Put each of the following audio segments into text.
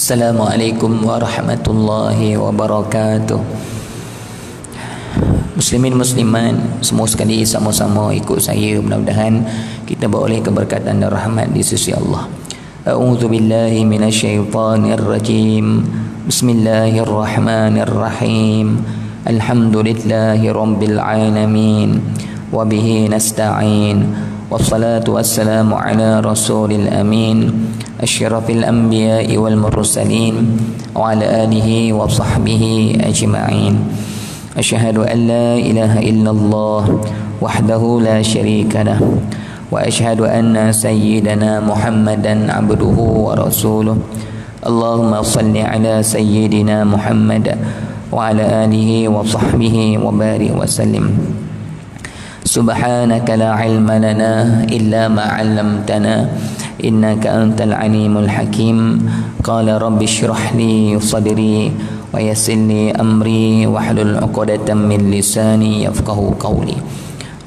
Assalamualaikum warahmatullahi wabarakatuh. Muslimin musliman semua sekali, sama-sama ikut saya, mudah-mudahan kita beroleh keberkatan dan rahmat di sisi Allah. A'udzu billahi minasyaitonir rajim. Bismillahirrahmanirrahim. Alhamdulillahi rabbil alamin wa bihi nasta'in. Wassalatu wassalamu ala rasulil amin asyrafil anbiya'i wal mursalin wa ala alihi wa sahbihi ajma'in. Asyhadu an la ilaha illallah wahdahu la syarika lah wa asyhadu anna sayyidana Muhammadan abduhu wa rasuluh. Allahumma salli ala sayyidina Muhammad wa ala alihi wa sahbihi wa barik wa sallim. Subhanaka la ilma lana illa ma 'allamtana innaka antal alimul hakim. Qala rabbi shrah li sadri wa yassir li amri wahlul 'uqdatam min lisani yafqahu qawli.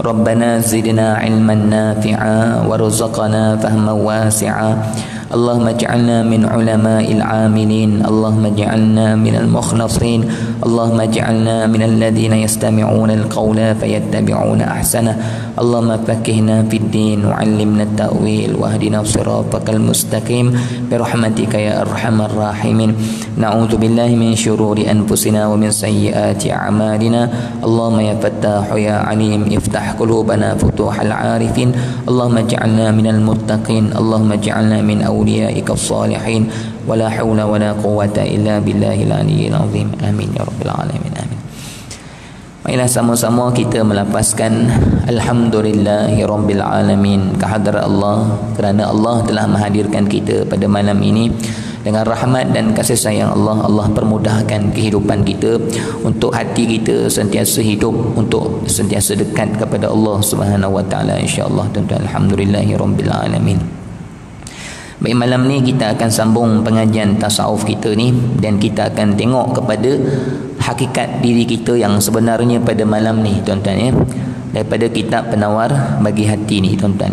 Rabbana zidna ilman nafi'a warzuqna fahman wasi'a. Allahumma ij'alna min ulama'il 'amilin. Allahumma ij'alna minal mukhlasin. Allahumma ij'alna minal ladzina yastami'una al-qawla fayattabi'una ahsana. Allahumma faqqihna fid din wa 'allimna at-ta'wil wahdina siratal mustaqim bi rahmatika ya arhamar rahimin. Na'udzu billahi min syururi anfusina wa min sayyiati a'malina. Allahumma ya fattahu ya 'alim iftah qulubana futuhal 'arifin. Allahumma ij'alna minal muttaqin. Allahumma ij'alna min awliyaika as-salihin. Wala haula wala quwwata illa billahil aliyyil azim. Amin ya rabbil alamin. Amin. Marilah sama-sama kita melapaskan alhamdulillahi rabbil alamin kehadrat Allah, kerana Allah telah menghadirkan kita pada malam ini dengan rahmat dan kasih sayang Allah. Allah permudahkan kehidupan kita untuk hati kita sentiasa hidup, untuk sentiasa dekat kepada Allah Subhanahu wa taala, insya-Allah. Tuan-tuan, alhamdulillahi rabbil alamin. Baik, malam ni kita akan sambung pengajian tasawuf kita ni, dan kita akan tengok kepada hakikat diri kita yang sebenarnya pada malam ni, tuan-tuan, ya, daripada kitab Penawar Bagi Hati ni, tuan-tuan.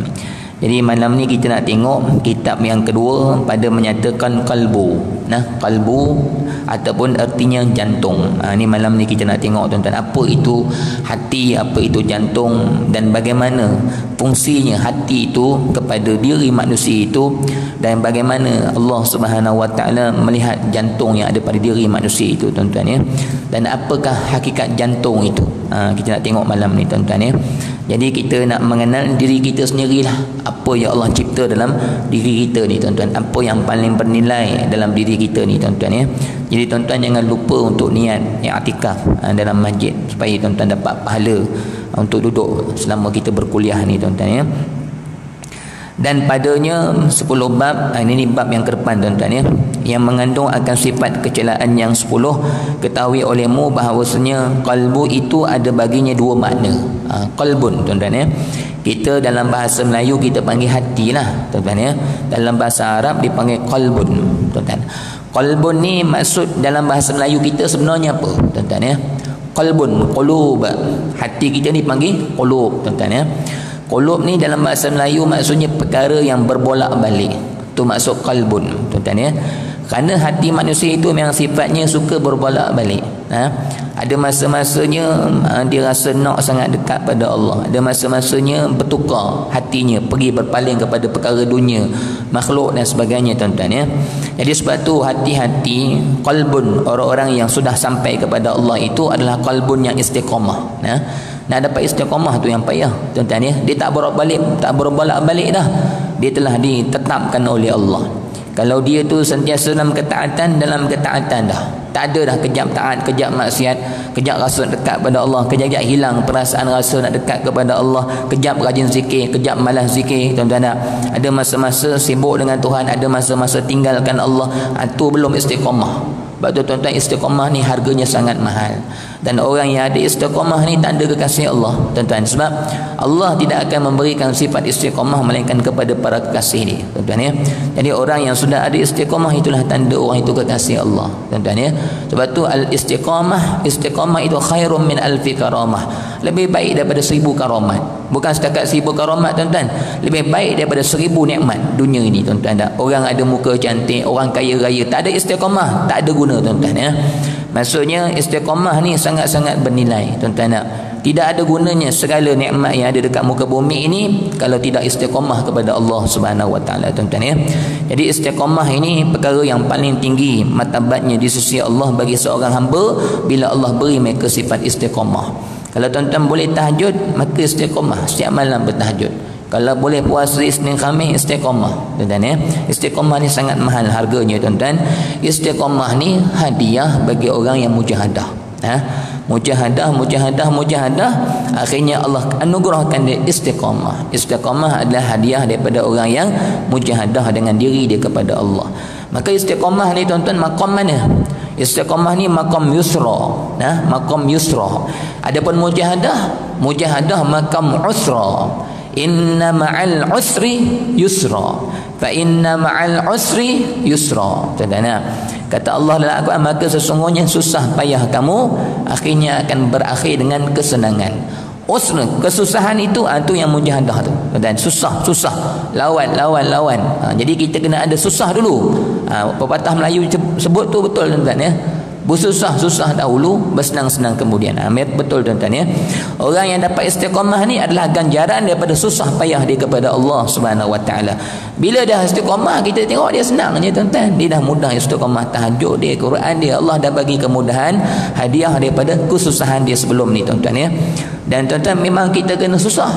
Jadi malam ni kita nak tengok kitab yang kedua pada menyatakan kalbu. Nah, kalbu ataupun artinya jantung. Ni malam ni kita nak tengok, tuan-tuan, apa itu hati, apa itu jantung, dan bagaimana fungsinya hati itu kepada diri manusia itu, dan bagaimana Allah Subhanahu wa taala melihat jantung yang ada pada diri manusia itu, tuan-tuan, ya. Dan apakah hakikat jantung itu? Kita nak tengok malam ni, tuan-tuan, ya. Jadi kita nak mengenal diri kita sendirilah, apa yang Allah cipta dalam diri kita ni, tuan-tuan, apa yang paling bernilai dalam diri kita ni, tuan-tuan, ya. Jadi tuan-tuan jangan lupa untuk niat i'tikaf dalam masjid, supaya tuan-tuan dapat pahala untuk duduk selama kita berkuliah ni, tuan-tuan, ya. Dan padanya 10 bab, ini bab yang ke depan, tuan-tuan, ya, yang mengandung akan sifat kecelaan yang 10. Ketahui olehmu bahawasanya kalbu itu ada baginya dua makna. Qalbun, tuan-tuan, ya. Kita dalam bahasa Melayu kita panggil hati lah, tuan-tuan, ya. Dalam bahasa Arab dipanggil qalbun, tuan-tuan. Qalbun ni maksud dalam bahasa Melayu kita sebenarnya apa, tuan-tuan, ya? Qalbun, qulub. Hati kita ni panggil qulub, tuan-tuan, ya. Qulub ni dalam bahasa Melayu maksudnya perkara yang berbolak-balik. Tu maksud qalbun, tuan-tuan, ya. Kerana hati manusia itu memang sifatnya suka berbolak-balik. Ada masa-masanya dia rasa nak sangat dekat pada Allah. Ada masa-masanya bertukar hatinya, pergi berpaling kepada perkara dunia, makhluk dan sebagainya, tuan-tuan, ya. Jadi sebab tu hati-hati qalbun orang-orang yang sudah sampai kepada Allah itu adalah qalbun yang istiqamah. Nak dapat istiqamah tu yang payah, tuan-tuan, ya. Dia tak berbolak-balik dah. Dia telah ditetapkan oleh Allah. Kalau dia tu sentiasa dalam ketaatan dah. Tak ada dah kejap taat, kejap maksiat, kejap rasa dekat pada Allah, kejap hilang perasaan rasa nak dekat kepada Allah, kejap rajin zikir, kejap malas zikir, tuan-tuan. Ada masa-masa sibuk dengan Tuhan, ada masa-masa tinggalkan Allah. Itu belum istiqamah. Sebab tu, tuan-tuan, istiqamah ni harganya sangat mahal. Dan orang yang ada istiqamah ni tanda kekasih Allah, tuan-tuan. Sebab Allah tidak akan memberikan sifat istiqamah melainkan kepada para kekasih dia, tuan-tuan, ya. Jadi orang yang sudah ada istiqamah itulah tanda orang itu kekasih Allah, tuan-tuan, ya. Sebab tu al-istiqamah itu khairun min alfi karamah. Lebih baik daripada 1000 karamat. Bukan setakat 1000 karamat tuan-tuan, lebih baik daripada 1000 nikmat dunia ini tuan-tuan. Orang ada muka cantik, orang kaya raya, tak ada istiqamah, tak ada guna tuan-tuan ya. Maksudnya istiqamah ni sangat-sangat bernilai tuan-tuan. Tidak ada gunanya segala nikmat yang ada dekat muka bumi ini kalau tidak istiqamah kepada Allah Subhanahu Wa Taala tuan-tuan ya. Jadi istiqamah ini perkara yang paling tinggi martabatnya di sisi Allah bagi seorang hamba bila Allah beri mereka sifat istiqamah. Kalau tuan-tuan boleh tahajud, maka istiqamah setiap malam bertahajud. Kalau boleh puasa Isnin Khamis, istiqamah tuan-tuan ya. Istiqamah ni sangat mahal harganya tuan-tuan. Istiqamah ni hadiah bagi orang yang mujahadah. Mujahadah, akhirnya Allah anugerahkan dia istiqamah. Istiqamah adalah hadiah daripada orang yang mujahadah dengan diri dia kepada Allah. Maka istiqamah ni tuan-tuan makam mana? Istiqamah ni makam yusra, makam yusra. Adapun mujahadah makam usra. Inna ma'al usri yusra, fa inna ma'al usri yusra. Kata Allah dalam Al-Quran, maka sesungguhnya susah payah kamu akhirnya akan berakhir dengan kesenangan. Usra, kesusahan itu yang mujahadah tu. Dan susah, lawan. Jadi kita kena ada susah dulu. Pepatah Melayu sebut tu betul tuan-tuan ya. Bersusah dahulu, bersenang-senang kemudian. Betul tuan-tuan ya. Orang yang dapat istiqamah ni adalah ganjaran daripada susah payah dia kepada Allah Subhanahu Wa Taala. Bila dah istiqamah, kita tengok dia senang je tuan-tuan. Dia dah mudah istiqamah, tahajud dia, Quran dia, Allah dah bagi kemudahan, hadiah daripada kesusahan dia sebelum ni tuan-tuan ya. Dan tuan-tuan memang kita kena susah.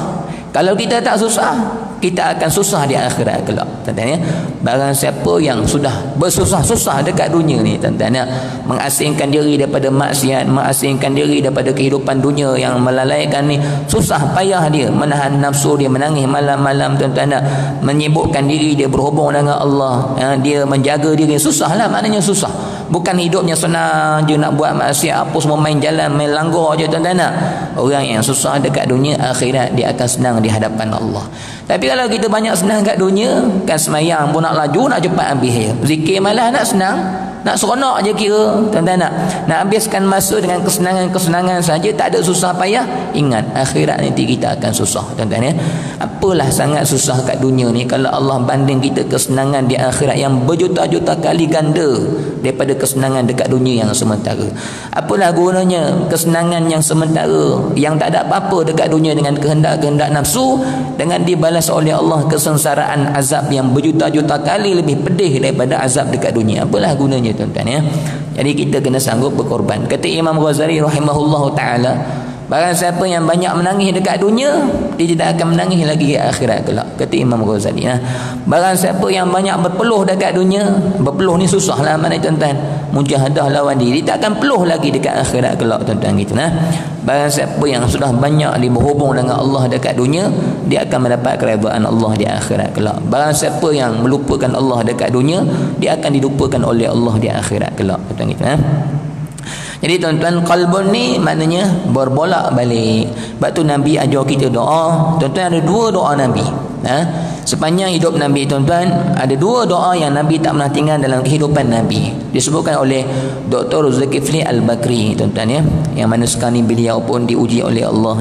Kalau kita tak susah, kita akan susah di akhirat kelak tuan-tuan ya. Barang siapa yang sudah bersusah-susah dekat dunia ni tuan-tuan ya, mengasingkan diri daripada maksiat, mengasingkan diri daripada kehidupan dunia yang melalaikan ni, susah payah dia menahan nafsu dia, menangis malam-malam tuan-tuan ya, menyibukkan diri dia berhubung dengan Allah ya, dia menjaga diri, susahlah maknanya susah. Bukan hidupnya senang je nak buat maksiat apa semua, main jalan, main langgar je tuan-tuan ya. Orang yang susah dekat dunia, akhirat dia akan senang di hadapan Allah. Tapi kalau kita banyak senang kat dunia, kan semayang pun nak laju, nak cepat habis. Zikir malah nak senang, nak seronok je kira tuan-tuan nak habiskan masa dengan kesenangan saja, tak ada susah payah. Ingat akhirat nanti kita akan susah tuan-tuan ya. Apalah sangat susah kat dunia ni kalau Allah banding kita kesenangan di akhirat yang berjuta-juta kali ganda daripada kesenangan dekat dunia yang sementara. Apalah gunanya kesenangan yang sementara yang tak ada apa-apa dekat dunia dengan kehendak-kehendak nafsu, dengan dibalas oleh Allah kesengsaraan azab yang berjuta-juta kali lebih pedih daripada azab dekat dunia. Apalah gunanya tuan-tuan ya. Jadi kita kena sanggup berkorban. Kata Imam Ghazali rahimahullahu taala, barang siapa yang banyak menangis dekat dunia, dia tidak akan menangis lagi di akhirat kelak. Kata Imam Ghazali barang siapa yang banyak berpeluh dekat dunia, berpeluh ni susahlah mana tuan-tuan, mujahadah lawan diri, tak akan peluh lagi dekat akhirat kelak tuan-tuan gitu Barang siapa yang sudah banyak berhubung dengan Allah dekat dunia, dia akan mendapat keredaan Allah di akhirat kelak. Barang siapa yang melupakan Allah dekat dunia, dia akan dilupakan oleh Allah di akhirat kelak tuan-tuan gitu Jadi tuan-tuan, qalbun ni maknanya berbolak-balik. Sebab tu Nabi ajar kita doa. Tuan-tuan, ada 2 doa Nabi. Sepanjang hidup Nabi tuan-tuan, ada 2 doa yang Nabi tak pernah tinggal dalam kehidupan Nabi. Disebutkan oleh Dr. Zulkifli Al-Bakri tuan-tuan ya. Yang mana sekarang ni beliau pun diuji oleh Allah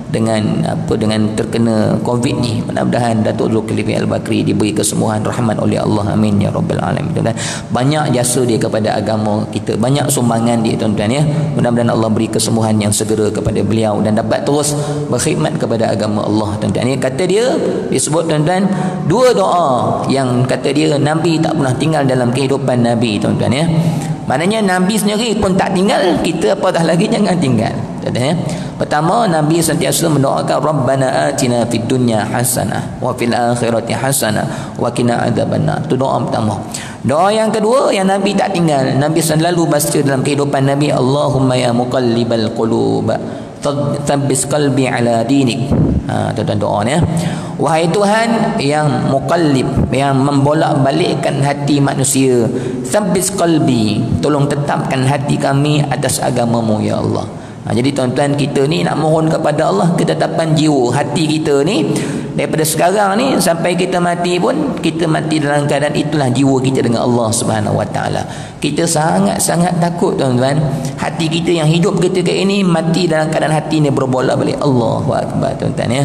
dengan terkena Covid ni. Mudah-mudahan Datuk Zulkifli Al-Bakri diberi kesembuhan rahmat oleh Allah, amin ya rabbal alamin tuan-tuan. Banyak jasa dia kepada agama kita, banyak sumbangan dia tuan-tuan ya. Mudah-mudahan Allah beri kesembuhan yang segera kepada beliau dan dapat terus berkhidmat kepada agama Allah tuan-tuan ya. Kata dia, disebut tuan-tuan, 2 doa yang kata dia Nabi tak pernah tinggal dalam kehidupan Nabi tuan-tuan ya. Maknanya Nabi sendiri pun tak tinggal, kita apatah lagi jangan tinggal tuan-tuan ya. Pertama, Nabi sentiasa mendoakan Rabbana atina fid dunya hasanah wa fil akhirati hasanah wa qina adzabannar. Itu doa pertama. Doa yang kedua yang Nabi tak tinggal, Nabi selalu baca dalam kehidupan Nabi, Allahumma ya muqallibal qulub tsabbis qalbi ala dinik. Tuan-tuan doa ni wahai Tuhan yang muqallib, yang membolak-balikkan hati manusia, tsabbis qalbi, tolong tetapkan hati kami atas agama-Mu ya Allah. Jadi tuan-tuan, kita ni nak mohon kepada Allah ketetapan jiwa hati kita ni. Daripada sekarang ni sampai kita mati pun, kita mati dalam keadaan itulah jiwa kita dengan Allah Subhanahu Wa Taala. Kita sangat-sangat takut tuan-tuan, hati kita yang hidup ketika ini mati dalam keadaan hati ni berbolak-balik. Allahu Akbar tuan-tuan ya.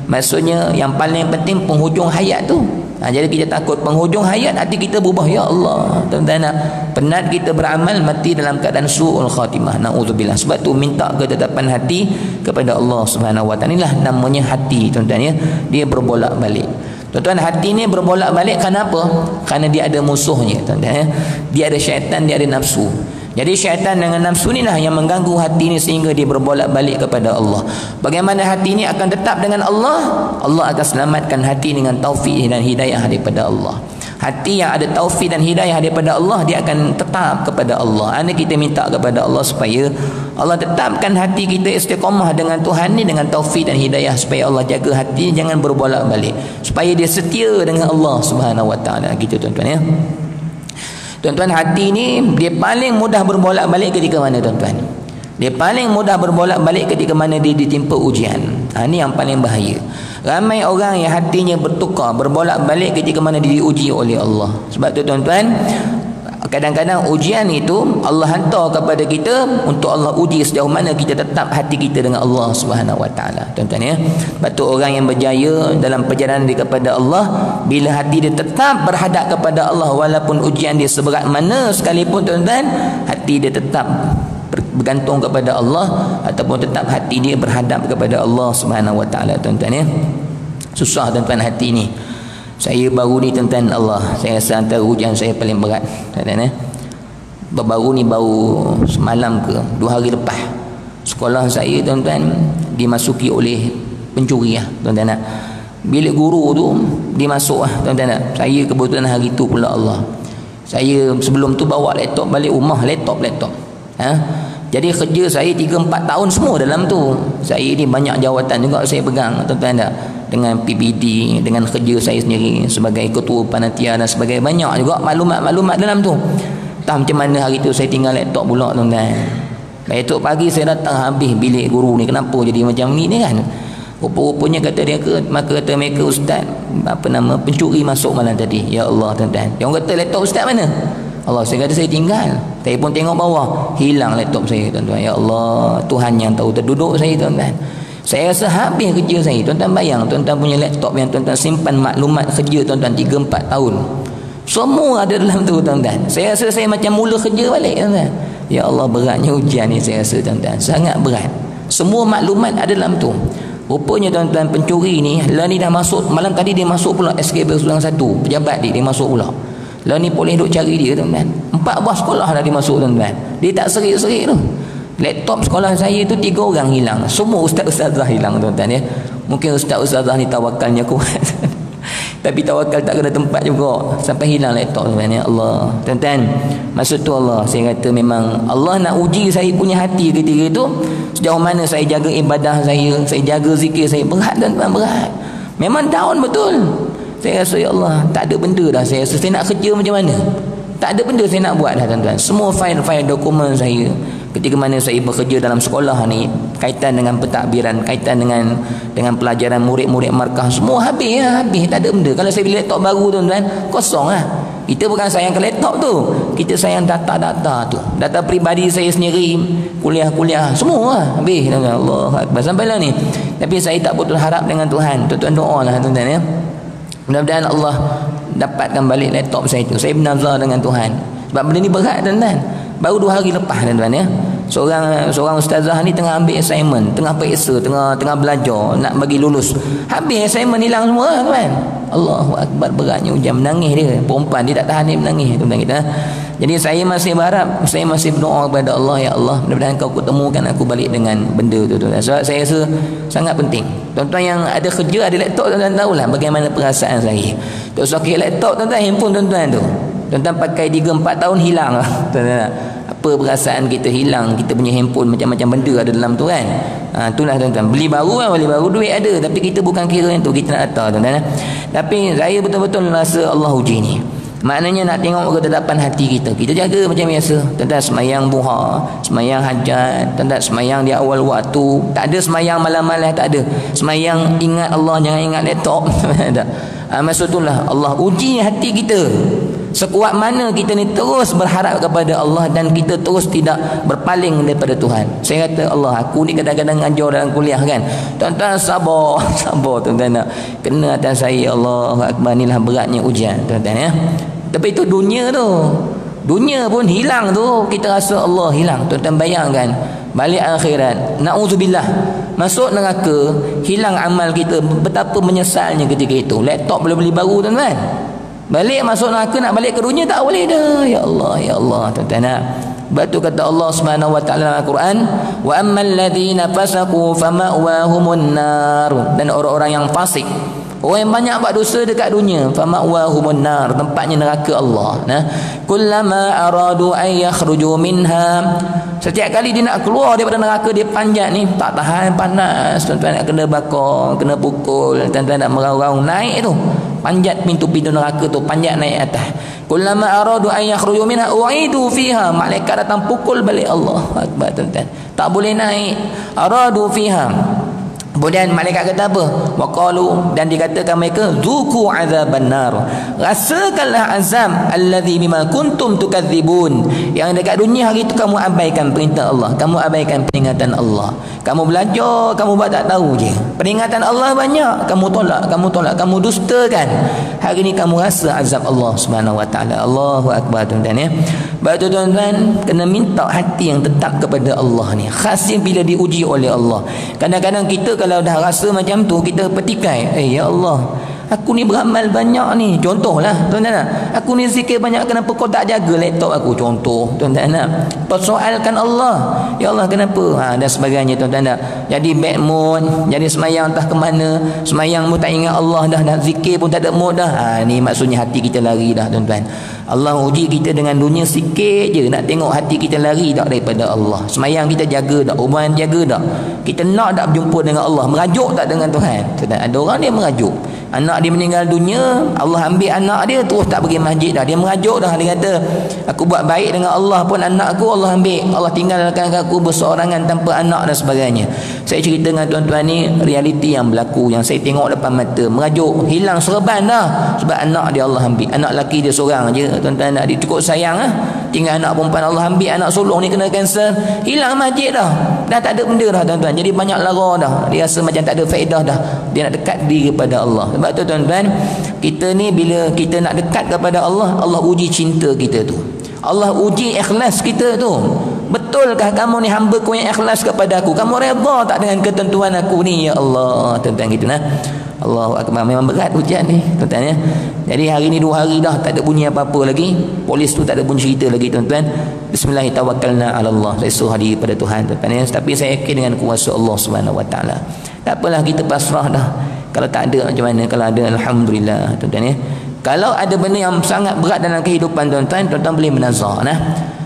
Maksudnya yang paling penting penghujung hayat tu. Jadi kita takut penghujung hayat hati kita berubah. Ya Allah tuan-tuan, penat kita beramal mati dalam keadaan su'ul khatimah. Na'udzubillah. Sebab tu minta ketetapan hati kepada Allah Subhanahu Wa Taala. Inilah namanya hati tuan-tuan ya. Dia berbolak-balik. Tuan-tuan, hati ni berbolak-balik kenapa? Kerana dia ada musuhnya tuan-tuan ya. Dia ada syaitan, dia ada nafsu. Jadi syaitan dengan nafsu ni lah yang mengganggu hati ni sehingga dia berbolak-balik kepada Allah. Bagaimana hati ni akan tetap dengan Allah? Allah akan selamatkan hati dengan taufik dan hidayah daripada Allah. Hati yang ada taufik dan hidayah daripada Allah, dia akan tetap kepada Allah. Ini kita minta kepada Allah supaya Allah tetapkan hati kita istiqamah dengan Tuhan ni dengan taufik dan hidayah, supaya Allah jaga hati jangan berbolak-balik, supaya dia setia dengan Allah Subhanahu Wa Taala. Gitu tuan-tuan ya. Tuan-tuan, hati ni dia paling mudah berbolak-balik ketika mana tuan-tuan? Dia paling mudah berbolak-balik ketika mana dia ditimpa ujian. Ini yang paling bahaya. Ramai orang yang hatinya bertukar, berbolak-balik ketika mana dia diuji oleh Allah. Sebab tu tuan-tuan, kadang-kadang ujian itu Allah hantar kepada kita untuk Allah uji sejauh mana kita tetap hati kita dengan Allah Subhanahu Wa Taala. Tuan-tuan ya. Sebab tu orang yang berjaya dalam perjalanan dia kepada Allah, bila hati dia tetap berhadap kepada Allah walaupun ujian dia seberat mana sekalipun tuan-tuan, hati dia tetap bergantung kepada Allah ataupun tetap hati dia berhadap kepada Allah Subhanahu Wa Taala tuan-tuan ya. Susah tuan-tuan hati ni. Saya baru ni tuan-tuan, Allah, saya rasa antara ujian saya paling berat tuan-tuan ya. Baru ni, baru semalam ke 2 hari lepas, sekolah saya tuan-tuan dimasuki oleh pencuri tuan-tuan. Bilik guru tu dimasuk tuan-tuan. Saya kebetulan hari tu pula Allah, saya sebelum tu bawa laptop balik rumah, laptop jadi kerja saya 3-4 tahun semua dalam tu. Saya ni banyak jawatan juga saya pegang tuan-tuan tak, dengan PBD, dengan kerja saya sendiri sebagai ketua panitia dan sebagainya, banyak juga maklumat-maklumat dalam tu. Tak macam mana hari tu saya tinggal laptop pula tuan-tuan. Esok pagi saya datang habis bilik guru ni, kenapa jadi macam ni kan? Rupa-rupanya kata dia maka kata mereka, ustaz pencuri masuk malam tadi. Ya Allah tuan-tuan, dia orang kata laptop ustaz mana? Allah, saya kata saya tinggal. Saya pun tengok bawah, hilang laptop saya tuan-tuan. Ya Allah, Tuhan yang tahu terduduk saya tuan-tuan. Saya rasa habis kerja saya. Tuan-tuan bayang, tuan-tuan punya laptop yang tuan-tuan simpan maklumat kerja tuan-tuan 3-4 tahun, semua ada dalam tu tuan-tuan. Saya rasa saya macam mula kerja balik tuan-tuan. Ya Allah, beratnya ujian ni saya rasa tuan-tuan, sangat berat. Semua maklumat ada dalam tu. Rupanya tuan-tuan, pencuri ni lah ni dah masuk malam tadi, dia masuk pula SKB 1, pejabat dia masuk pula. Lah ni boleh duk cari dia tuan-tuan. 4 buah sekolah dah dia masuk tuan-tuan. Dia tak serik-serik tu. Laptop sekolah saya tu 3 orang hilang. Semua ustaz-ustazah hilang tuan-tuan ya. Mungkin ustaz-ustazah ni tawakalnya kuat. Tapi tawakal tak kena tempat juga, sampai hilang laptop tuan-tuan ya. Allah tuan-tuan, maksud tu Allah, saya kata memang Allah nak uji saya punya hati ketika itu, sejauh mana saya jaga ibadah saya jaga zikir saya. Berat tuan-tuan, berat. Memang down betul. Saya rasa ya Allah, tak ada benda dah. Saya rasa saya nak kerja macam mana, tak ada benda saya nak buat dah tuan-tuan. Semua fail-fail dokumen saya ketika mana saya bekerja dalam sekolah ni, kaitan dengan pentadbiran, kaitan dengan pelajaran murid-murid markah, semua habis tak ada benda. Kalau saya beli laptop baru tuan-tuan, kosong Kita bukan sayang ke laptop tu, kita sayang data-data tu, data peribadi saya sendiri, kuliah-kuliah semua habis tuan-tuan. Allah Akbar, sampailah ni. Tapi saya tak putus harap dengan Tuhan. Tuan-tuan doa lah tuan-tuan ya. Mudah-mudahan Allah dapatkan balik laptop saya tu. Saya bernazar dengan Tuhan. Sebab benda ni berat tuan-tuan. Baru 2 hari lepas tuan-tuan ya. Seorang ustazah ni tengah ambil assignment, tengah periksa, tengah belajar nak bagi lulus. Habis assignment hilang semua tuan. Allahu Akbar, beratnya ujian, menangis dia. Perempuan dia tak tahan dia menangis tuan-tuan kita. Jadi saya masih berharap, saya masih berdoa kepada Allah, ya Allah, mudah-mudahan kau ketemukan aku balik dengan benda tu tuan-tuan. Sebab saya rasa sangat penting. Tuan-tuan yang ada kerja, ada laptop, tuan-tuan tahulah bagaimana perasaan saya. Tak usah kira laptop tuan-tuan, handphone tuan-tuan tu. Tuan-tuan pakai 3-4 tahun hilang tuan-tuan. Apa perasaan kita hilang, kita punya handphone macam-macam benda ada dalam tu kan. Itulah tuan-tuan. Beli baru duit ada, tapi kita bukan kira yang tu, kita nak datang tuan-tuan. Tapi saya betul-betul rasa Allah uji ni. Maknanya nak tengok ketetapan hati kita. Kita jaga macam biasa. Tentang semayang duha, semayang hajat, tentang semayang di awal waktu. Tak ada semayang malam-malam, tak ada. Semayang ingat Allah, jangan ingat laptop. Tak. Maksud itulah Allah uji hati kita. Sekuat mana kita ni terus berharap kepada Allah dan kita terus tidak berpaling daripada Tuhan. Saya kata Allah, aku ni kadang-kadang ajar dalam kuliah kan. Tuan-tuan sabar, sabar tuan-tuan nak. Kena atas saya Allah Akbar, inilah beratnya ujian tuan-tuan ya. Tapi itu dunia tu. Dunia pun hilang tu, kita rasa Allah hilang. Tuan-tuan bayangkan balik akhirat, na'udzubillah, masuk neraka, hilang amal kita, betapa menyesalnya ketika itu. Laptop boleh beli baru tuan-tuan. Balik masuk neraka, nak balik ke dunia tak boleh dah. Ya Allah, ya Allah tuan-tuan nak. Sebab tu kata Allah Subhanahu wa taala dalam Al-Quran, wa ammal ladzina fasaqu fama'wahumun nar. Dan orang-orang yang fasik, orang yang banyak buat dosa dekat dunia, fama'wahumun nar, tempatnya neraka Allah. Nah, kullama aradu ay yakhruju minha, setiap kali dia nak keluar daripada neraka, dia panjat ni, tak tahan panas tuan-tuan, nak kena bakar, kena pukul, tuan-tuan nak meraung-raung naik tu, panjat pintu-pintu neraka tu, panjat naik atas. Kullama aradu ay yakhruju minha u'idu fiha, malaikat datang pukul balik. Allah Akbar tuan-tuan, tak boleh naik. Aradu fiha, kemudian malaikat kata apa? Waqalu, dan dikatakan mereka, zuku azaban nar, rasakanlah azab allazi bima kuntum tukadzibun, yang dekat dunia hari itu kamu abaikan perintah Allah, kamu abaikan peringatan Allah, kamu belajar, kamu buat tak tahu je. Peringatan Allah banyak, kamu tolak, kamu dustakan. Hari ini kamu rasa azab Allah Subhanahu wa taala. Allahu Akbar tuan-tuan ya. Sebab tu tuan-tuan kena minta hati yang tetap kepada Allah ni. Khasnya bila diuji oleh Allah. Kadang-kadang kita kalau dah rasa macam tu, kita petikai, ya Allah, aku ni beramal banyak ni. Contohlah tuan-tuan, aku ni zikir banyak, kenapa kau tak jaga laptop aku? Contoh tuan-tuan, persoalkan Allah, ya Allah kenapa? Dan sebagainya tuan-tuan. Jadi bad mood, jadi semayang entah ke mana, semayang pun tak ingat Allah dah zikir pun tak ada mood dah. Ni maksudnya hati kita lari dah tuan-tuan. Allah uji kita dengan dunia sikit je, nak tengok hati kita lari tak daripada Allah. Semayang kita jaga tak? Uban jaga tak? Kita nak tak berjumpa dengan Allah? Merajuk tak dengan Tuhan? Ada orang dia merajuk, anak dia meninggal dunia, Allah ambil anak dia, terus tak pergi masjid dah, dia merajuk dah. Dia kata, aku buat baik dengan Allah pun anak aku Allah ambil, Allah tinggalkan aku berseorangan tanpa anak dan sebagainya. Saya cerita dengan tuan-tuan ni realiti yang berlaku, yang saya tengok depan mata. Merajuk, hilang serban dah sebab anak dia Allah ambil. Anak lelaki dia seorang je tuan-tuan, dia cukup sayang tinggal anak perempuan Allah ambil. Anak sulung ni kena kanser, hilang masjid dah tak ada benda dah tuan-tuan. Jadi banyak lara dah, dia rasa macam tak ada faedah dah, dia nak dekat diri kepada Allah. Sebab tu tuan-tuan, kita ni bila kita nak dekat kepada Allah, Allah uji cinta kita tu, Allah uji ikhlas kita tu. Betulkah kamu ni hamba ku yang ikhlas kepada aku? Kamu redha tak dengan ketentuan aku ni? Ya Allah tuan-tuan, gitu nah. Allahu Akbar, memang berat ujian ni tuan-tuan ya. Jadi hari ni 2 hari dah tak ada bunyi apa-apa lagi, polis tu tak ada bunyi cerita lagi tuan-tuan. Bismillahirrahmanirrahim, ala Allah, saya suruh diri pada Tuhan tuan-tuan ya. Tapi saya yakin dengan kuasa Allah Subhanahu wa taala. Tak apalah, kita pasrah dah. Kalau tak ada macam mana, kalau ada alhamdulillah tuan-tuan ya. Kalau ada benda yang sangat berat dalam kehidupan tuan-tuan, tuan-tuan boleh menazar nah.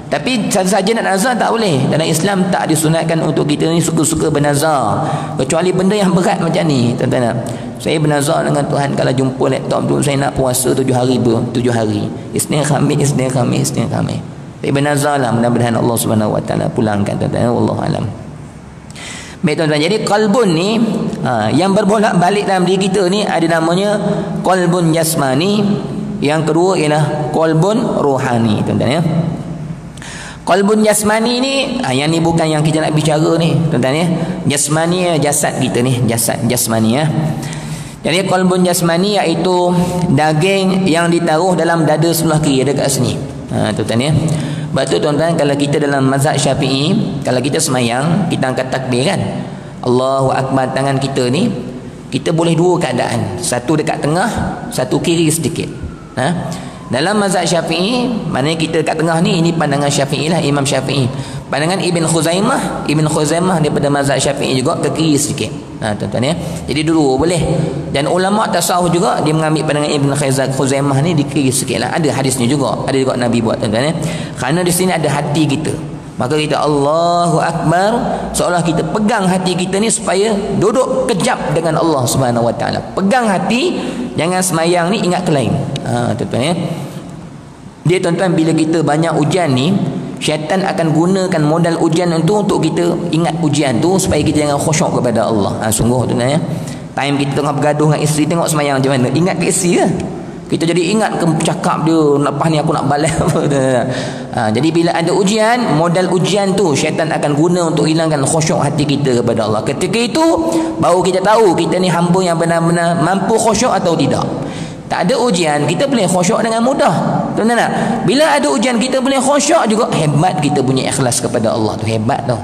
Tapi saja nak nazar tak boleh. Dalam Islam tak disunatkan untuk kita ni suka-suka bernazar, kecuali benda yang berat macam ni tuan-tuan. Saya bernazar dengan Tuhan, kalau jumpa laptop tu saya nak puasa 7 hari 7 hari, Isnin Khamis. Saya bernazar lah, mudah-mudahan Allah Subhanahu wa taala pulangkan tuan-tuan. Wallahu alam. Baik tuan-tuan, jadi qalbun ni yang berbolak-balik dalam diri kita ni ada namanya qalbun jasmani. Yang kedua ialah qalbun rohani tuan-tuan ya. Qalbun jasmani ni, yang ni bukan yang kita nak bicara ni tuan-tuan ya. Jasmani, jasad kita ni, jasad jasmani ya. Jadi qalbun jasmani iaitu daging yang ditaruh dalam dada sebelah kiri, ada kat sini. Tuan-tuan ya. Sebab tu tuan-tuan, kalau kita dalam mazhab Syafi'i, kalau kita semayang, kita angkat takbir kan, Allahu Akbar, tangan kita ni kita boleh 2 keadaan, satu dekat tengah, satu kiri sedikit. Dalam mazhab Syafi'i, maknanya kita kat tengah ni, ini pandangan Syafi'i lah, Imam Syafi'i. Pandangan Ibn Khuzaimah daripada mazhab Syafi'i juga ke kiri sedikit. Tuan-tuan ya. Jadi dulu boleh. Dan ulama tasawuf juga dia mengambil pandangan Ibn Khuzaimah ni di kiri sikit lah. Ada hadisnya juga, ada juga Nabi buat tuan-tuan ya. Kerana di sini ada hati kita, maka kita Allahu Akbar, seolah kita pegang hati kita ni supaya duduk kejap dengan Allah Subhanahu wa taala. Pegang hati, jangan semayang ni ingat ke lain. Tuan-tuan ya. Dia tuan-tuan, bila kita banyak ujian ni, syaitan akan gunakan modal ujian itu untuk kita ingat ujian tu supaya kita jangan khusyuk kepada Allah. Sungguh tuan-tuan ya. Time kita tengah bergaduh dengan isteri, tengok semayang macam mana, ingat ke isteri ke? Kita jadi ingat ke cakap dia, lepas ni aku nak balas apa. Jadi bila ada ujian, modal ujian tu syaitan akan guna untuk hilangkan khusyuk hati kita kepada Allah. Ketika itu baru kita tahu kita ni hamba yang benar-benar mampu khusyuk atau tidak. Tak ada ujian, kita boleh khusyuk dengan mudah. Tuan-tuan tak? Bila ada ujian kita boleh khusyuk juga, hebat kita punya ikhlas kepada Allah tu, hebat tau.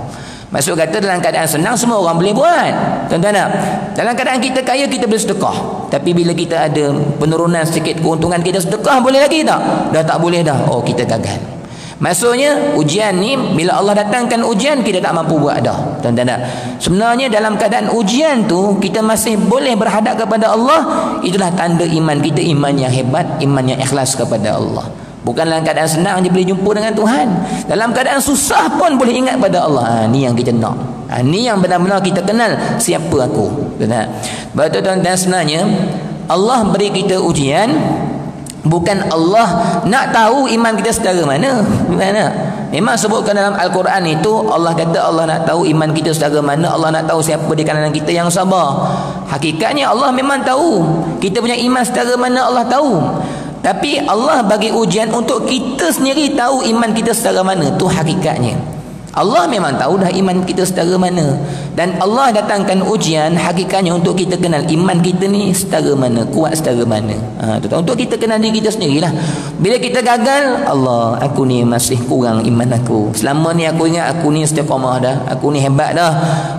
Maksud kata dalam keadaan senang semua orang boleh buat. Tuan-tuan tak? Dalam keadaan kita kaya kita boleh sedekah. Tapi bila kita ada penurunan sedikit keuntungan, kita sedekah boleh lagi tak? Dah tak boleh dah. Oh, kita gagal. Maksudnya ujian ni bila Allah datangkan ujian kita tak mampu buat dah. Tuan-tuan tak? Sebenarnya dalam keadaan ujian tu kita masih boleh berhadap kepada Allah. Itulah tanda iman kita, iman yang hebat, iman yang ikhlas kepada Allah. Bukan dalam keadaan senang je boleh jumpa dengan Tuhan. Dalam keadaan susah pun boleh ingat pada Allah. Ni yang kita nak. Ni yang benar-benar kita kenal siapa aku. Betul. Tuan-tuan, sebenarnya Allah beri kita ujian bukan Allah nak tahu iman kita setara mana. Bukan. Memang sebutkan dalam Al-Quran itu Allah kata Allah nak tahu iman kita setara mana. Allah nak tahu siapa di kalangan kita yang sabar. Hakikatnya Allah memang tahu kita punya iman setara mana, Allah tahu. Tapi Allah bagi ujian untuk kita sendiri tahu iman kita setara mana. Tu hakikatnya. Allah memang tahu dah iman kita setara mana. Dan Allah datangkan ujian hakikatnya untuk kita kenal iman kita ni setara mana, kuat setara mana. Untuk kita kenal diri kita sendirilah. Bila kita gagal, Allah, aku ni masih kurang iman aku. Selama ni aku ingat aku ni istiqamah dah, aku ni hebat dah.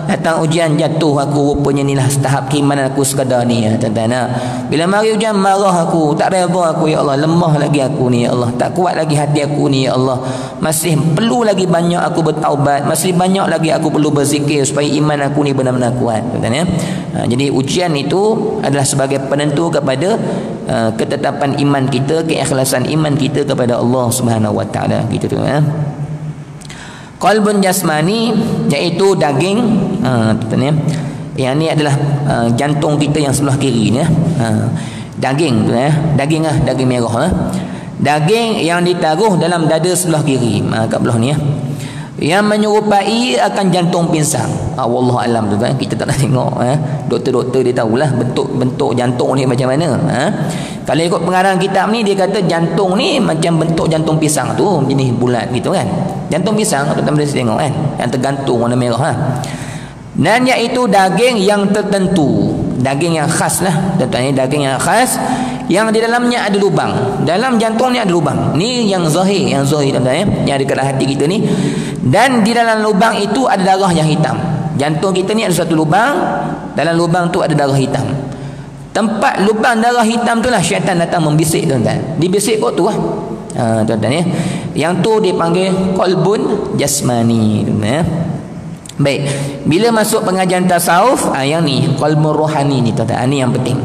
Datang ujian jatuh aku, rupanya ni lah tahap keimanan aku sekadar ni. Tuan-tuan, bila mari ujian marah aku, tak redha aku, ya Allah, lemah lagi aku ni, ya Allah, tak kuat lagi hati aku ni, ya Allah, masih perlu lagi banyak aku bertaubat, masih banyak lagi aku perlu berzikir supaya iman aku ni benar-benar kuat. Tuan-tuan ya. Jadi ujian itu adalah sebagai penentu kepada ketetapan iman kita, keikhlasan iman kita kepada Allah Subhanahu wa taala. Gitu tu ya. Qalbun jasmani iaitu daging, tuan-tuan ya. Yang ni adalah jantung kita yang sebelah kiri ni ya. Daging tu ya. Daging daging merah daging yang ditaruh dalam dada sebelah kiri, kat belah ni ya. Yang menyerupai akan jantung pinsang. Wallahu alam tu kan, kita tak nak tengok doktor-doktor dia tahulah bentuk jantung ni macam mana. Kalau ikut pengarang kitab ni dia kata jantung ni macam bentuk jantung pisang tu, jenis bulat gitu kan. Jantung pisang tuan-tuan boleh tengok kan, yang tergantung warna merah Dan iaitu daging yang tertentu, daging yang khas lah tuan-tuan, daging yang khas yang di dalamnya ada lubang. Dalam jantung ni ada lubang. Ni yang zahir tuan-tuan ya, yang ada kat hati kita ni. Dan di dalam lubang itu ada darah yang hitam. Jantung kita ni ada satu lubang, dalam lubang tu ada darah hitam. Tempat lubang darah hitam tu lah syaitan datang membisik tuan-tuan. Dibisik kot tu lah. Tuan-tuan ya. Yang tu dipanggil qalbun jasmani tuan-tuan ya. Baik, bila masuk pengajian tasawuf, yang ni qalbun rohani ni tuan-tuan. Ni yang penting.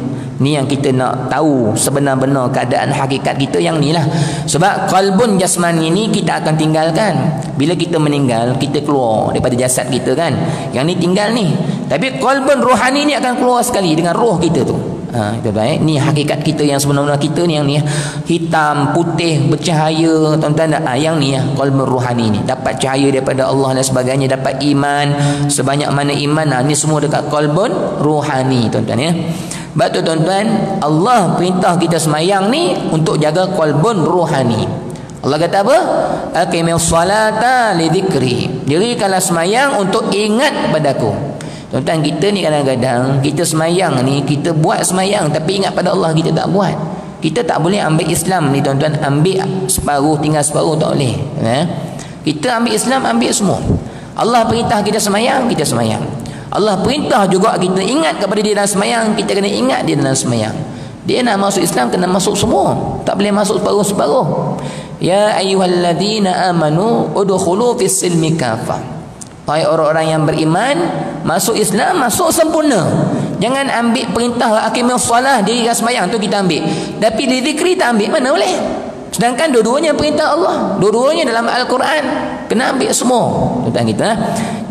Ni yang kita nak tahu sebenar-benar keadaan hakikat kita, yang ni lah. Sebab qalbun jasmani ni kita akan tinggalkan. Bila kita meninggal, kita keluar daripada jasad kita kan. Yang ni tinggal ni. Tapi qalbun rohani ni akan keluar sekali dengan roh kita tu. Itu baik. Ni hakikat kita yang sebenar-benar kita ni, yang ni hitam, putih, bercahaya tuan-tuan. Yang ni qalbun rohani ni dapat cahaya daripada Allah dan sebagainya, dapat iman sebanyak mana iman. Ni semua dekat qalbun rohani tuan-tuan ya. Sebab tu tuan-tuan, Allah perintah kita semayang ni untuk jaga qalbun rohani. Allah kata apa? Aqimis salata li dzikri. Dirikanlah semayang untuk ingat padaku. Tuan-tuan, kita ni kadang-kadang kita semayang ni, kita buat semayang tapi ingat pada Allah kita tak buat. Kita tak boleh ambil Islam ni tuan-tuan, ambil separuh tinggal separuh, tak boleh. Kita ambil Islam, ambil semua. Allah perintah kita semayang, kita semayang. Allah perintah juga kita ingat kepada dia dalam semayang, kita kena ingat dia dalam semayang. Dia nak masuk Islam kena masuk semua, tak boleh masuk separuh-separuh. Ya ayyuhalladzina amanu udkhulu fis silmi kafah. Hai orang-orang yang beriman, masuk Islam, masuk sempurna. Jangan ambil perintah aqimus solah diri semayang tu kita ambil, tapi di zikri tak ambil, mana boleh. Sedangkan dua-duanya perintah Allah, dua-duanya dalam Al-Quran, kena ambil semua. Tuan kita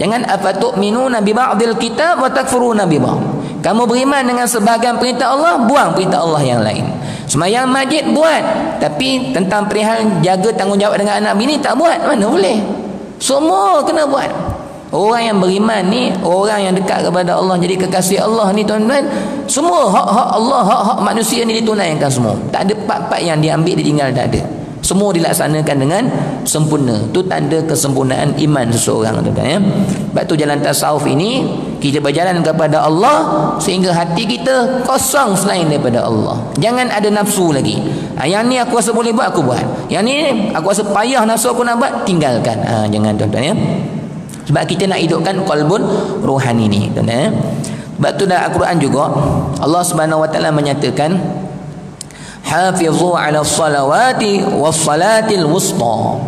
jangan afatu'minuna bi ba'dil kitab wa takfuruna bi ba'd. Kamu beriman dengan sebahagian perintah Allah, buang perintah Allah yang lain. Semayang masjid buat, tapi tentang perihal jaga tanggungjawab dengan anak bini tak buat, mana boleh. Semua kena buat. Orang yang beriman ni, orang yang dekat kepada Allah, jadi kekasih Allah ni tuan-tuan, semua hak-hak Allah, hak-hak manusia ni ditunaikan semua. Tak ada part-part yang diambil ditinggal, tak ada. Semua dilaksanakan dengan sempurna. Itu tanda kesempurnaan iman seseorang, tuan-tuan ya. Sebab tu jalan tasawuf ini kita berjalan kepada Allah sehingga hati kita kosong selain daripada Allah. Jangan ada nafsu lagi. Yang ni aku rasa boleh buat, aku buat. Yang ni aku rasa payah nafsu aku nak buat, tinggalkan. Jangan, tuan-tuan ya. Sebab kita nak hidupkan qalbun rohani ni, tuan-tuan ya. Sebab tu dalam Al-Quran juga Allah Subhanahu wa taala menyatakan, hafizu 'ala salawati was salatil wusta.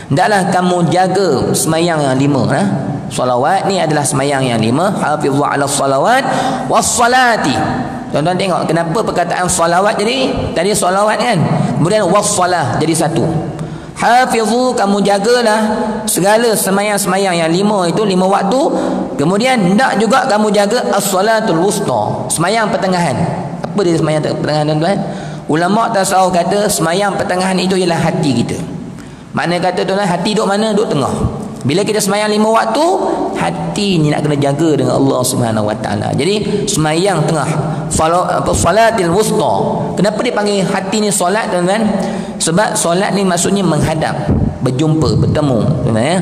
Hendaklah kamu jaga semayang yang 5. Salawat ni adalah semayang yang 5. Hafizu 'ala salawat was salati. Tuan-tuan tengok kenapa perkataan salawat jadi tadi salawat kan, kemudian was salah jadi satu. Hafizu, kamu jagalah segala semayang-semayang yang 5 itu, 5 waktu. Kemudian hendak juga kamu jaga as-salatul wusta, semayang pertengahan. Apa dia semayang pertengahan, tuan-tuan? Ulama tasawuf kata semayang pertengahan itu ialah hati kita. Makna kata tuan-tuan, hati duduk mana? Duduk tengah. Bila kita semayang 5 waktu, hati ni nak kena jaga dengan Allah Subhanahu wa taala. Jadi semayang tengah, salatil wusta. Kenapa dipanggil hati ni solat, tuan-tuan? Sebab solat ni maksudnya menghadap, berjumpa, bertemu, tuan-tuan ya.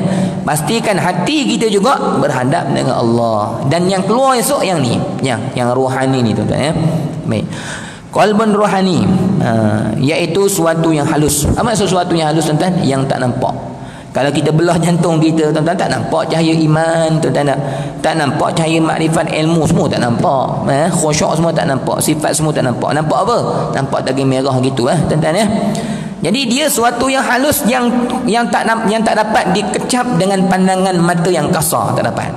Pastikan hati kita juga berhadap dengan Allah. Dan yang keluar esok yang ni, yang rohani ni, tuan-tuan ya. Baik. Qalbun rohani, iaitu suatu yang halus. Apa maksud suatu yang halus, tuan-tuan? Yang tak nampak. Kalau kita belah jantung kita, tuan-tuan, tak nampak cahaya iman, tuan-tuan, tak nampak cahaya makrifat, ilmu semua tak nampak, khusyuk semua tak nampak, sifat semua tak nampak. Nampak apa? Nampak daging merah gitu, tuan-tuan ya. Jadi dia suatu yang halus yang tak dapat dikecap dengan pandangan mata yang kasar, tak dapat.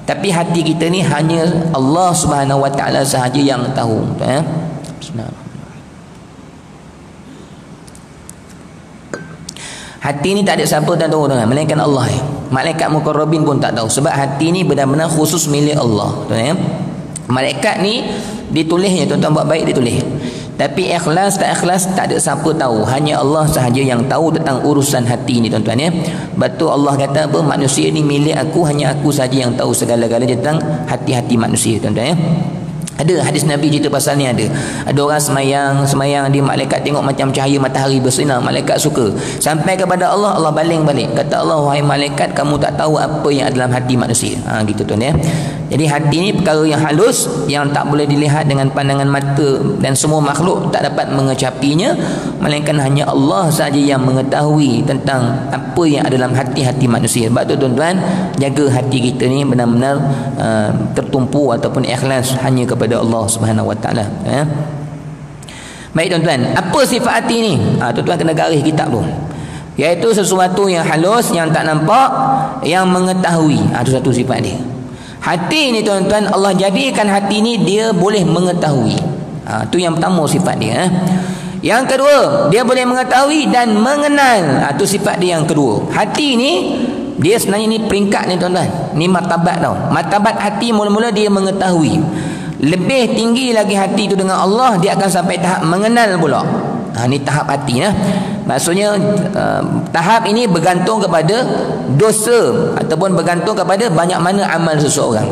Tapi hati kita ni hanya Allah Subhanahu wa taala sahaja yang tahu, tuan. Bismillah. Hati ni tak ada siapa tak tahu, tuan, melainkan Allah. Malaikat muqarrabin pun tak tahu. Sebab hati ni benar-benar khusus milik Allah, tuan ya. Malaikat ni ditulisnya, tuan-tuan buat baik ditulis. Tapi ikhlas tak ikhlas tak ada siapa tahu. Hanya Allah sahaja yang tahu tentang urusan hati ni, tuan-tuan ya. Betul Allah kata apa? Manusia ni milik aku, hanya aku sahaja yang tahu segala-galanya tentang hati-hati manusia, tuan-tuan ya. Ada hadis Nabi cerita pasal ni ada. Ada orang semayang dia, malaikat tengok macam cahaya matahari bersinar, malaikat suka. Sampai kepada Allah, Allah baling balik. Kata Allah, wahai malaikat, kamu tak tahu apa yang ada dalam hati manusia. Gitu, tuan ya. Jadi hati ni perkara yang halus, yang tak boleh dilihat dengan pandangan mata, dan semua makhluk tak dapat mengecapinya, melainkan hanya Allah sahaja yang mengetahui tentang apa yang ada dalam hati-hati manusia. Sebab tu, tuan-tuan, jaga hati kita ni benar-benar tertumpu ataupun ikhlas hanya kepada Allah Subhanahu wa taala, ya. Baik, tuan-tuan, apa sifat hati ni? Tuan-tuan kena garis kitab tu. Iaitu sesuatu yang halus, yang tak nampak, yang mengetahui. Itu satu sifat dia. Hati ni, tuan-tuan, Allah jadikan hati ni dia boleh mengetahui. Itu yang pertama sifat dia. Yang kedua, dia boleh mengetahui dan mengenal. Itu sifat dia yang kedua. Hati ni dia sebenarnya ni peringkat ni, tuan-tuan. Ni martabat tau. Martabat hati mula-mula dia mengetahui. Lebih tinggi lagi hati itu dengan Allah, dia akan sampai tahap mengenal pula. Ni tahap hati ya. Maksudnya tahap ini bergantung kepada dosa ataupun bergantung kepada banyak mana amal seseorang.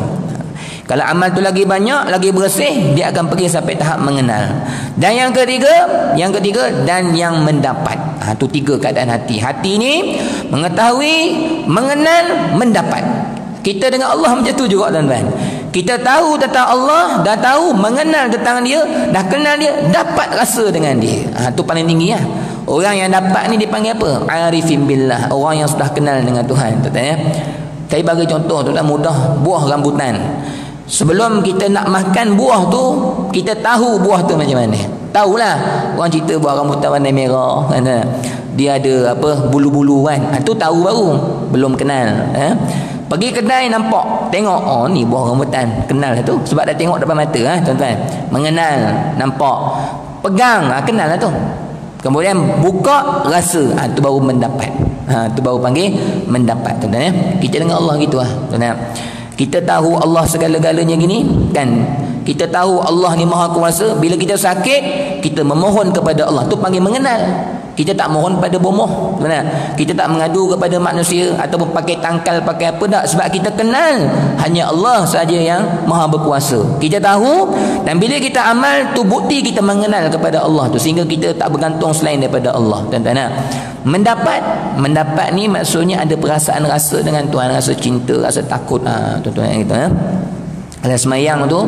Kalau amal tu lagi banyak, lagi bersih, dia akan pergi sampai tahap mengenal. Dan yang ketiga dan yang mendapat. Itu 3 keadaan hati. Hati ini mengetahui, mengenal, mendapat. Kita dengan Allah macam tu juga, tuan-tuan. Kita tahu tentang Allah, dah tahu, mengenal tentang dia, dah kenal dia, dapat rasa dengan dia. Itu paling tinggi ya. Orang yang dapat ni dipanggil apa? Arifin billah. Orang yang sudah kenal dengan Tuhan, tuan-tuan ya. Saya bagi contoh, tuan-tuan, mudah, buah rambutan. Sebelum kita nak makan buah tu, kita tahu buah tu macam mana. Tahulah, orang cerita buah rambutan warna merah, kan? Dia ada apa, bulu-bulu kan. Itu tahu baru, belum kenal. Pergi kedai nampak, tengok, ni buah rambutan, kenal tu. Sebab dah tengok depan mata, tuan-tuan. Mengenal, nampak, pegang, kenal lah tu. Kemudian buka, rasa, tu baru mendapat. Tu baru panggil mendapat, tuan-tuan ya. Kita dengan Allah gitu tuan-tuan. Kita tahu Allah segala-galanya gini kan. Kita tahu Allah ni Maha Kuasa. Bila kita sakit, kita memohon kepada Allah. Tu panggil mengenal. Kita tak mohon pada bomoh, benar? Kita tak mengadu kepada manusia ataupun pakai tangkal, pakai apa, tak. Sebab kita kenal hanya Allah saja yang Maha Berkuasa. Kita tahu, dan bila kita amal tu bukti kita mengenal kepada Allah tu, sehingga kita tak bergantung selain daripada Allah. Tuan-tuan, mendapat ni maksudnya ada perasaan rasa dengan Tuhan, rasa cinta, rasa takut. Tuan-tuan gitu. Kalau semayang tu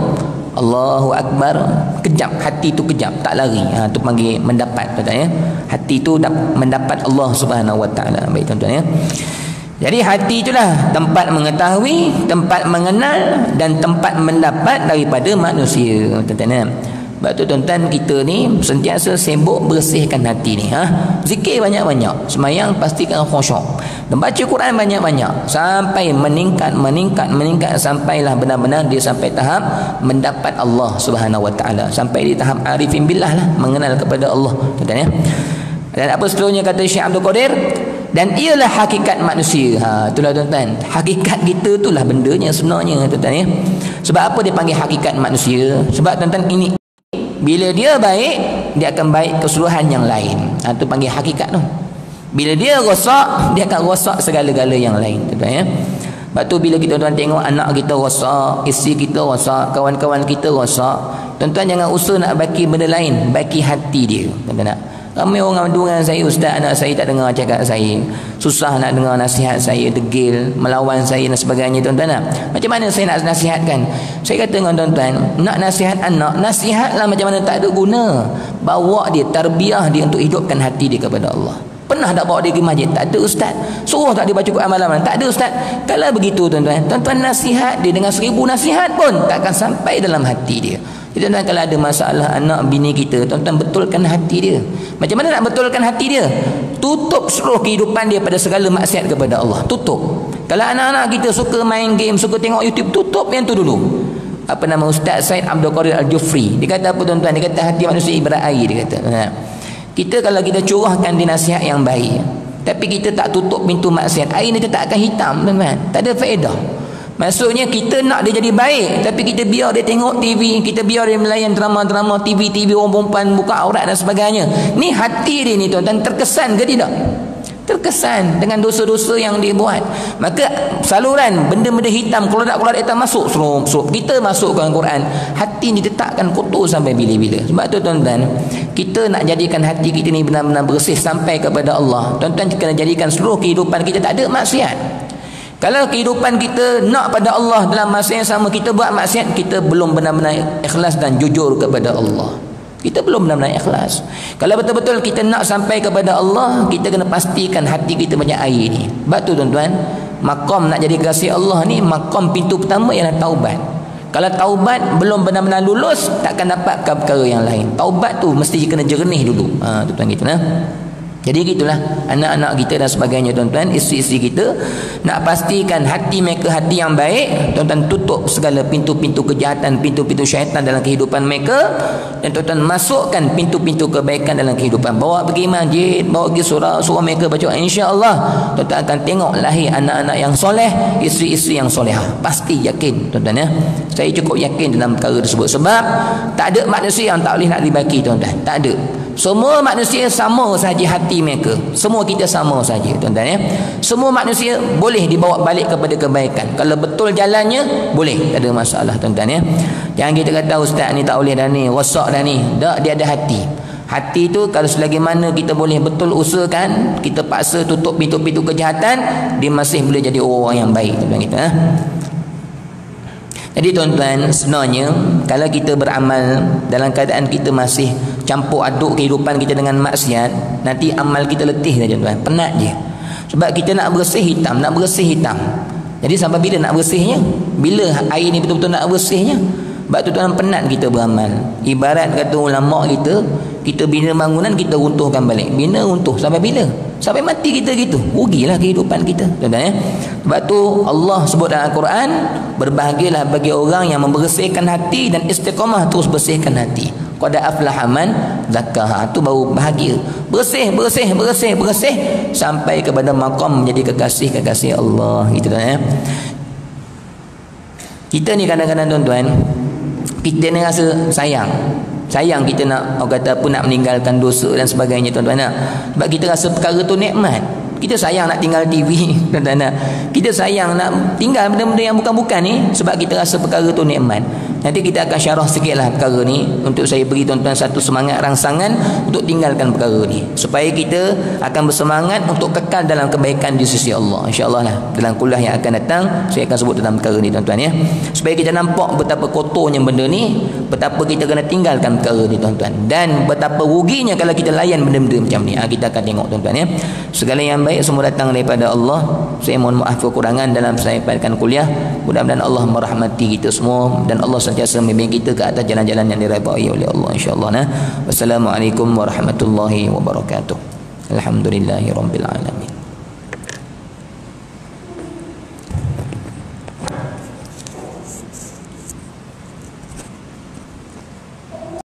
Allahu Akbar, kejap, hati tu kejap, tak lari. Tu panggil mendapat, tuan-tuan ya. Hati tu mendapat Allah Subhanahu Wa Taala. Baik tuan-tuan ya. Jadi hati itulah tempat mengetahui, tempat mengenal dan tempat mendapat daripada manusia, tuan-tuan ya. Sebab tu tuan-tuan, kita ni sentiasa sibuk bersihkan hati ni. Zikir banyak-banyak, semayang pastikan khusyuk, dan baca Quran banyak-banyak sampai meningkat sampailah benar-benar dia sampai tahap mendapat Allah Subhanahu Wa Taala, sampai di tahap arifin billah lah, mengenal kepada Allah, tuan-tuan ya. Dan apa seterusnya kata Syekh Abdul Qadir, dan ialah hakikat manusia. Itulah tuan-tuan, hakikat kita itulah bendanya sebenarnya, tuan-tuan ya. Sebab apa dia panggil hakikat manusia? Sebab tuan-tuan, ini bila dia baik, dia akan baik keseluruhan yang lain. Itu panggil hakikat tu. Bila dia rosak, dia akan rosak segala-gala yang lain, tuan-tuan ya. Sebab tu bila kita tuan tengok anak kita rosak, isteri kita rosak, kawan-kawan kita rosak, tuan-tuan jangan usaha nak baiki benda lain, baiki hati dia, tuan-tuan. Ramai orang dengan saya, ustaz, anak saya tak dengar cakap saya, susah nak dengar nasihat saya, degil, melawan saya dan sebagainya, tuan-tuan. Macam mana saya nak nasihatkan? Saya kata dengan tuan-tuan, nak nasihat anak, nasihatlah macam mana tak ada guna. Bawa dia, tarbiyah dia untuk hidupkan hati dia kepada Allah. Pernah tak bawa dia pergi masjid? Tak ada, ustaz. Suruh tak dia baca Quran malam-malam? Tak ada, ustaz. Kalau begitu tuan-tuan, tuan-tuan nasihat dia dengan 1000 nasihat pun tak akan sampai dalam hati dia. Jadi tuan-tuan, kalau ada masalah anak bini kita, tuan-tuan betulkan hati dia. Macam mana nak betulkan hati dia? Tutup seluruh kehidupan dia pada segala maksiat kepada Allah. Tutup. Kalau anak-anak kita suka main game, suka tengok YouTube, tutup yang tu dulu. Apa nama Ustaz Said Abdul Qadir Al-Jufri, dia kata apa tuan-tuan? Dia kata hati manusia ibarat air, dia kata. Kita kalau kita curahkan di nasihat yang baik, tapi kita tak tutup pintu maksiat, air ni tak akan hitam, tuan-tuan. Tak ada faedah. Maksudnya kita nak dia jadi baik, tapi kita biar dia tengok TV, kita biar dia melayan drama-drama TV orang perempuan buka aurat dan sebagainya. Ni hati dia ni tuan-tuan, terkesan ke tidak? Terkesan dengan dosa-dosa yang dia buat. Maka saluran benda-benda hitam, keluar hitam masuk serup. Kita masukkan Quran, hati ni ditakkan kotor sampai bila-bila. Sebab tu tuan-tuan, kita nak jadikan hati kita ni benar-benar bersih sampai kepada Allah. Tuan-tuan kena jadikan seluruh kehidupan kita tak ada maksiat. Kalau kehidupan kita nak pada Allah dalam masa yang sama kita buat maksiat, kita belum benar-benar ikhlas dan jujur kepada Allah. Kita belum benar-benar ikhlas. Kalau betul-betul kita nak sampai kepada Allah, kita kena pastikan hati kita macam air ni. Sebab tu tuan-tuan, maqam nak jadi kasih Allah ni, maqam pintu pertama ialah taubat. Kalau taubat belum benar-benar lulus, takkan dapat perkara yang lain. Taubat tu mesti kena jernih dulu. Tuan-tuan gitu nah. Jadi gitulah anak-anak kita dan sebagainya, tuan-tuan, isteri-isteri kita nak pastikan hati mereka hati yang baik. Tuan-tuan tutup segala pintu-pintu kejahatan, pintu-pintu syaitan dalam kehidupan mereka, dan tuan-tuan masukkan pintu-pintu kebaikan dalam kehidupan. Bawa pergi masjid, bawa pergi surau, suruh mereka baca, insya-Allah tuan-tuan akan tengok lahir anak-anak yang soleh, isteri-isteri yang solehah. Pasti, yakin tuan-tuan ya. Saya cukup yakin dalam perkara tersebut. Sebab tak ada manusia yang tak boleh nak dibaki, tuan-tuan. Tak ada. Semua manusia sama saja hati mereka. Semua kita sama saja, tuan-tuan ya. Semua manusia boleh dibawa balik kepada kebaikan. Kalau betul jalannya, boleh, tak ada masalah, tuan-tuan ya. Jangan kita kata ustaz ni tak boleh dah ni, rosak dah ni. Tak, dia ada hati. Hati tu kalau selagi mana kita boleh betul usahakan, kita paksa tutup pintu-pintu kejahatan, dia masih boleh jadi orang yang baik, tuan-tuan kita ya. Jadi tuan-tuan, sebenarnya kalau kita beramal dalam keadaan kita masih campur aduk kehidupan kita dengan maksiat, nanti amal kita letih dah, tuan-tuan, penat je. Sebab kita nak bersih hitam, nak bersih hitam. Jadi sampai bila nak bersihnya? Bila air ni betul-betul nak bersihnya? Sebab tu tuan, penat kita beramal. Ibarat kata ulama kita bina bangunan, kita runtuhkan balik. Bina runtuh sampai bila? Sampai mati kita gitu. Rugilah kehidupan kita, tuan-tuan ya. Sebab tu Allah sebut dalam Al-Quran, berbahagialah bagi orang yang membersihkan hati dan istiqamah terus bersihkan hati. Qad aflaha man zakkaha. Tu baru bahagia. Bersih sampai kepada maqam menjadi kekasih Allah, gitu kan ya. Kita ni kadang-kadang tuan-tuan, kita ni rasa sayang kita nak, orang kata apa, nak meninggalkan dosa dan sebagainya, tuan-tuan. Sebab kita rasa perkara tu nikmat. Kita sayang nak tinggal TV, tuan-tuan. Kita sayang nak tinggal benda-benda yang bukan-bukan ni sebab kita rasa perkara tu nikmat. Nanti kita akan syarah sikitlah perkara ni untuk saya beri tuan-tuan satu semangat rangsangan untuk tinggalkan perkara ni supaya kita akan bersemangat untuk kekal dalam kebaikan di sisi Allah, insya-Allah lah. Dalam kuliah yang akan datang saya akan sebut tentang perkara ni, tuan-tuan, ya, supaya kita nampak betapa kotornya benda ni, betapa kita kena tinggalkan perkara ni, tuan-tuan, dan betapa ruginya kalau kita layan benda-benda macam ni. Kita akan tengok, tuan-tuan, ya. Segala yang baik semua datang daripada Allah. Saya mohon maaf kekurangan dalam saya paparkan kuliah. Mudah-mudahan Allah merahmati kita semua dan Allah sentiasa membimbing kita ke atas jalan-jalan yang diridai oleh Allah, insya-Allah. Wassalamualaikum warahmatullahi wabarakatuh. Alhamdulillahirabbil alamin.